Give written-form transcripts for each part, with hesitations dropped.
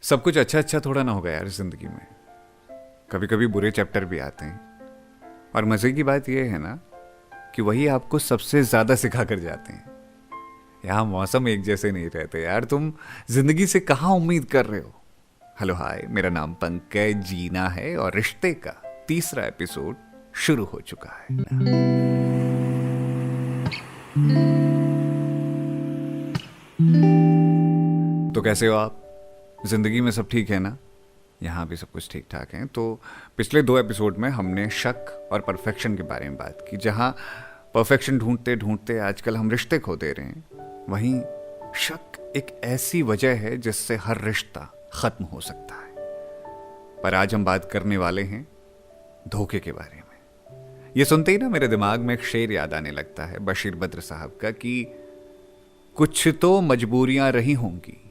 सब कुछ अच्छा अच्छा थोड़ा ना होगा यार जिंदगी में। कभी कभी बुरे चैप्टर भी आते हैं। और मजे की बात यह है ना कि वही आपको सबसे ज्यादा सिखा कर जाते हैं। यहाँ मौसम एक जैसे नहीं रहते यार। तुम जिंदगी से कहाँ उम्मीद कर रहे हो। हेलो हाय, मेरा नाम पंकज जीना है और रिश्ते का तीसरा एपिसोड शुरू हो चुका है। तो कैसे हो आप? जिंदगी में सब ठीक है ना? यहाँ भी सब कुछ ठीक ठाक है। तो पिछले 2 एपिसोड में हमने शक और परफेक्शन के बारे में बात की। जहाँ परफेक्शन ढूंढते ढूंढते आजकल हम रिश्ते खो दे रहे हैं, वहीं शक एक ऐसी वजह है जिससे हर रिश्ता खत्म हो सकता है। पर आज हम बात करने वाले हैं धोखे के बारे में। ये सुनते ही ना मेरे दिमाग में एक शेर याद आने लगता है बशीर बद्र साहब का कि कुछ तो मजबूरियां रही होंगी,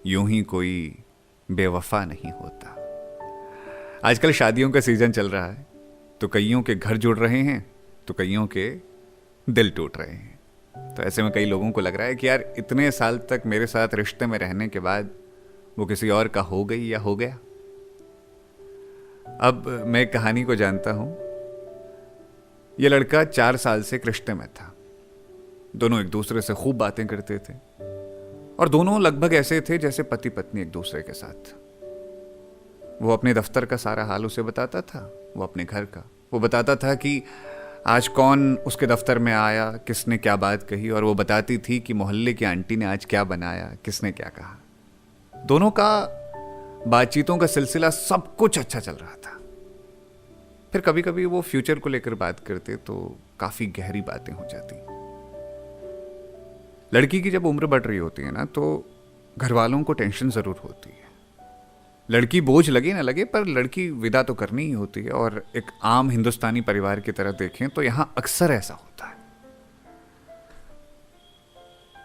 यूं ही कोई बेवफा नहीं होता। आजकल शादियों का सीजन चल रहा है, तो कईयों के घर जुड़ रहे हैं तो कईयों के दिल टूट रहे हैं। तो ऐसे में कई लोगों को लग रहा है कि यार इतने साल तक मेरे साथ रिश्ते में रहने के बाद वो किसी और का हो गई या हो गया। अब मैं कहानी को जानता हूं। यह लड़का 4 साल से एक रिश्ते में था। दोनों एक दूसरे से खूब बातें करते थे और दोनों लगभग ऐसे थे जैसे पति पत्नी एक दूसरे के साथ। वो अपने दफ्तर का सारा हाल उसे बताता था, वो अपने घर का। वो बताता था कि आज कौन उसके दफ्तर में आया, किसने क्या बात कही, और वो बताती थी कि मोहल्ले की आंटी ने आज क्या बनाया, किसने क्या कहा। दोनों का बातचीतों का सिलसिला सब कुछ अच्छा चल रहा था। फिर कभी कभी वो फ्यूचर को लेकर बात करते तो काफी गहरी बातें हो जाती। लड़की की जब उम्र बढ़ रही होती है ना, तो घर वालों को टेंशन जरूर होती है। लड़की बोझ लगे ना लगे, पर लड़की विदा तो करनी ही होती है। और एक आम हिंदुस्तानी परिवार की तरह देखें तो यहां अक्सर ऐसा होता है।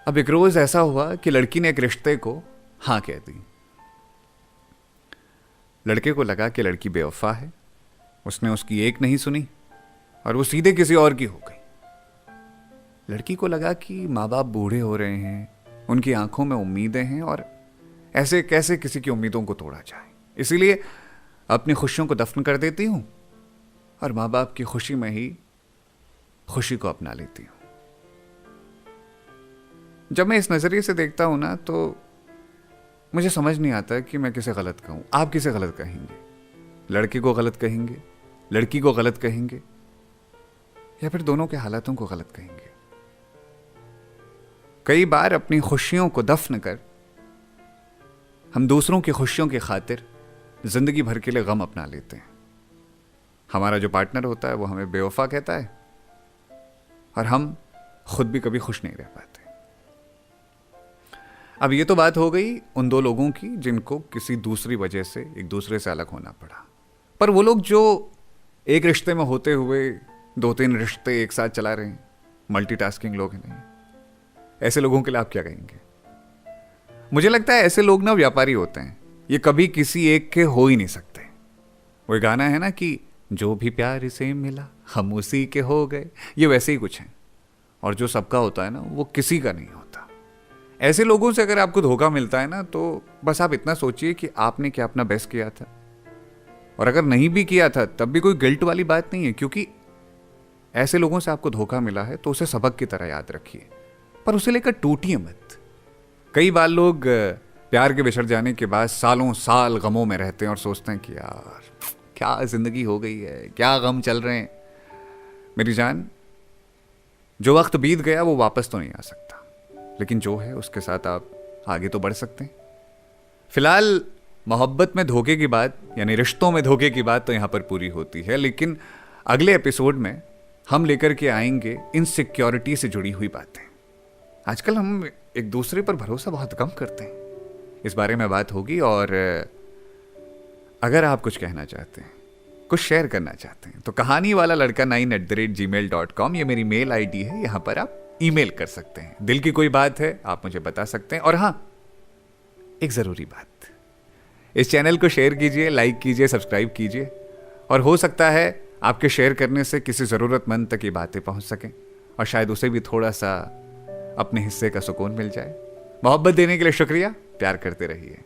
अब एक रोज ऐसा हुआ कि लड़की ने एक रिश्ते को हां कह दी। लड़के को लगा कि लड़की बेवफा है। उसने उसकी एक नहीं सुनी और वो सीधे किसी और की हो गई। लड़की को लगा कि माँ बाप बूढ़े हो रहे हैं, उनकी आंखों में उम्मीदें हैं और ऐसे कैसे किसी की उम्मीदों को तोड़ा जाए। इसीलिए अपनी खुशियों को दफन कर देती हूं और माँ बाप की खुशी में ही खुशी को अपना लेती हूं। जब मैं इस नजरिए से देखता हूं ना, तो मुझे समझ नहीं आता कि मैं किसे गलत कहूं। आप किसे गलत कहेंगे? लड़के को गलत कहेंगे, लड़की को गलत कहेंगे, या फिर दोनों के हालातों को गलत कहेंगे? कई बार अपनी खुशियों को दफन कर हम दूसरों की खुशियों की खातिर जिंदगी भर के लिए गम अपना लेते हैं। हमारा जो पार्टनर होता है वो हमें बेवफा कहता है और हम खुद भी कभी खुश नहीं रह पाते। अब ये तो बात हो गई उन 2 लोगों की जिनको किसी दूसरी वजह से एक दूसरे से अलग होना पड़ा। पर वो लोग जो एक रिश्ते में होते हुए 2-3 रिश्ते एक साथ चला रहे हैं, मल्टीटास्किंग लोग हैं, ऐसे लोगों के लिए आप क्या कहेंगे? मुझे लगता है ऐसे लोग ना व्यापारी होते हैं। ये कभी किसी एक के हो ही नहीं सकते। वो गाना है ना कि जो भी प्यार से मिला हम उसी के हो गए, ये वैसे ही कुछ है। और जो सबका होता है ना, वो किसी का नहीं होता। ऐसे लोगों से अगर आपको धोखा मिलता है ना, तो बस आप इतना सोचिए कि आपने क्या अपना बेस्ट किया था। और अगर नहीं भी किया था तब भी कोई गिल्ट वाली बात नहीं है, क्योंकि ऐसे लोगों से आपको धोखा मिला है तो उसे सबक की तरह याद रखिए, पर उसे लेकर टूटिए मत। कई बार लोग प्यार के बिछड़ जाने के बाद सालों साल गमों में रहते हैं और सोचते हैं कि यार क्या जिंदगी हो गई है, क्या गम चल रहे हैं। मेरी जान, जो वक्त बीत गया वो वापस तो नहीं आ सकता, लेकिन जो है उसके साथ आप आगे तो बढ़ सकते हैं। फिलहाल मोहब्बत में धोखे की बात, यानी रिश्तों में धोखे की बात तो यहां पर पूरी होती है, लेकिन अगले एपिसोड में हम लेकर के आएंगे इनसिक्योरिटी से जुड़ी हुई बातें। आजकल हम एक दूसरे पर भरोसा बहुत कम करते हैं, इस बारे में बात होगी। और अगर आप कुछ कहना चाहते हैं, कुछ शेयर करना चाहते हैं, तो कहानी वाला लड़का 9@gmail.com ये मेरी मेल आईडी है। यहां पर आप ईमेल कर सकते हैं। दिल की कोई बात है आप मुझे बता सकते हैं। और हाँ, एक जरूरी बात, इस चैनल को शेयर कीजिए, लाइक कीजिए, सब्सक्राइब कीजिए। और हो सकता है आपके शेयर करने से किसी जरूरतमंद तक ये बातें पहुंच सकें और शायद उसे भी थोड़ा सा अपने हिस्से का सुकून मिल जाए। मोहब्बत देने के लिए शुक्रिया। प्यार करते रहिए।